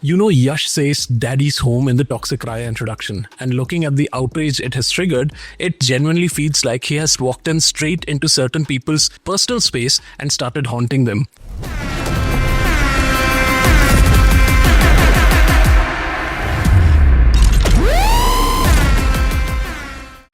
Yash says daddy's home in the Toxic Raya introduction, and looking at the outrage it has triggered, it genuinely feels like he has walked in straight into certain people's personal space and started haunting them.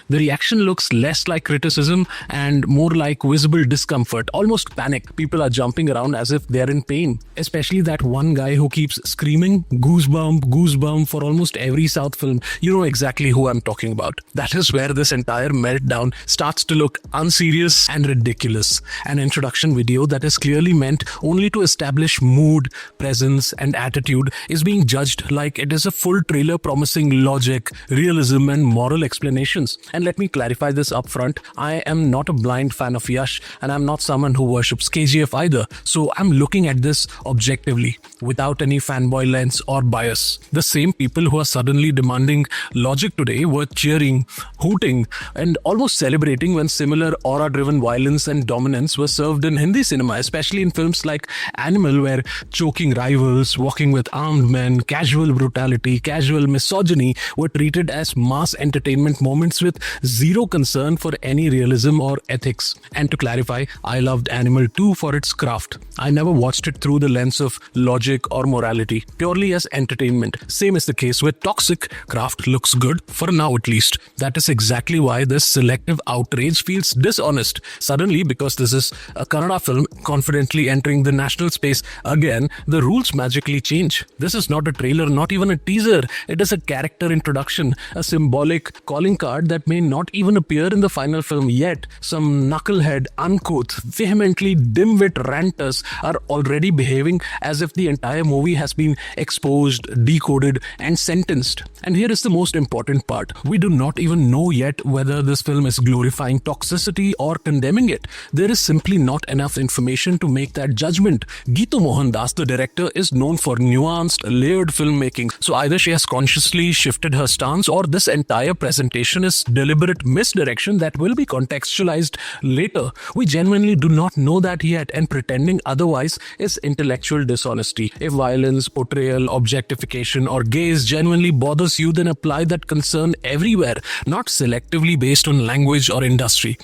The reaction looks less like criticism and more like visible discomfort, almost panic. People are jumping around as if they're in pain. Especially that one guy who keeps screaming, goosebump, goosebump for almost every South film. You know exactly who I'm talking about. That is where this entire meltdown starts to look unserious and ridiculous. An introduction video that is clearly meant only to establish mood, presence, and attitude is being judged like it is a full trailer promising logic, realism, and moral explanations. And let me clarify this up front. I am not a blind fan of Yash, and I'm not someone who worships KGF either. So I'm looking at this objectively, without any fanboy lens or bias. The same people who are suddenly demanding logic today were cheering, hooting, and almost celebrating when similar aura-driven violence and dominance were served in Hindi cinema, especially in films like Animal, where choking rivals, walking with armed men, casual brutality, casual misogyny were treated as mass entertainment moments with zero concern for any realism or ethics. And to clarify, I loved Animal 2 for its craft. I never watched it through the lens of logic or morality, purely as entertainment. Same is the case with Toxic. Craft looks good, for now at least. That is exactly why this selective outrage feels dishonest. Suddenly, because this is a Kannada film confidently entering the national space again, the rules magically change. This is not a trailer, not even a teaser. It is a character introduction, a symbolic calling card that may not even appear in the final film yet. Some knucklehead, uncouth, vehemently dim-wit ranters are already behaving as if the entire movie has been exposed, decoded, and sentenced. And here is the most important part. We do not even know yet whether this film is glorifying toxicity or condemning it. There is simply not enough information to make that judgment. Geetu Mohan Das, the director, is known for nuanced, layered filmmaking. So either she has consciously shifted her stance, or this entire presentation is deliberate misdirection that will be contextualized later. We genuinely do not know that yet, and pretending otherwise is intellectual dishonesty. If violence, portrayal, objectification, or gaze genuinely bothers you, then apply that concern everywhere, not selectively based on language or industry.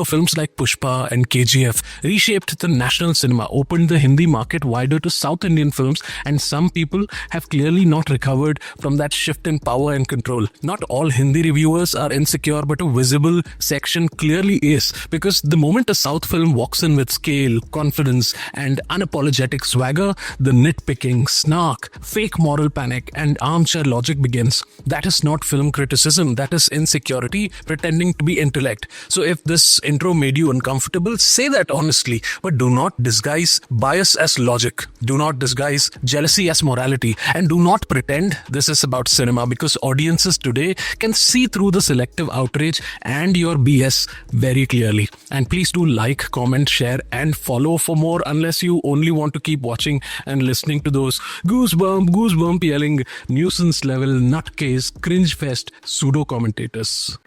Films like Pushpa and KGF reshaped the national cinema, opened the Hindi market wider to South Indian films, and some people have clearly not recovered from that shift in power and control. Not all Hindi reviewers are insecure, but a visible section clearly is, because the moment a South film walks in with scale, confidence, and unapologetic swagger, the nitpicking, snark, fake moral panic, and armchair logic begins. That is not film criticism, that is insecurity pretending to be intellect. So if this intro made you uncomfortable, say that honestly, but do not disguise bias as logic. Do not disguise jealousy as morality, and do not pretend this is about cinema, because audiences today can see through the selective outrage and your BS very clearly. And please do like, comment, share, and follow for more, unless you only want to keep watching and listening to those goosebump yelling, nuisance level, nutcase, cringe fest pseudo commentators.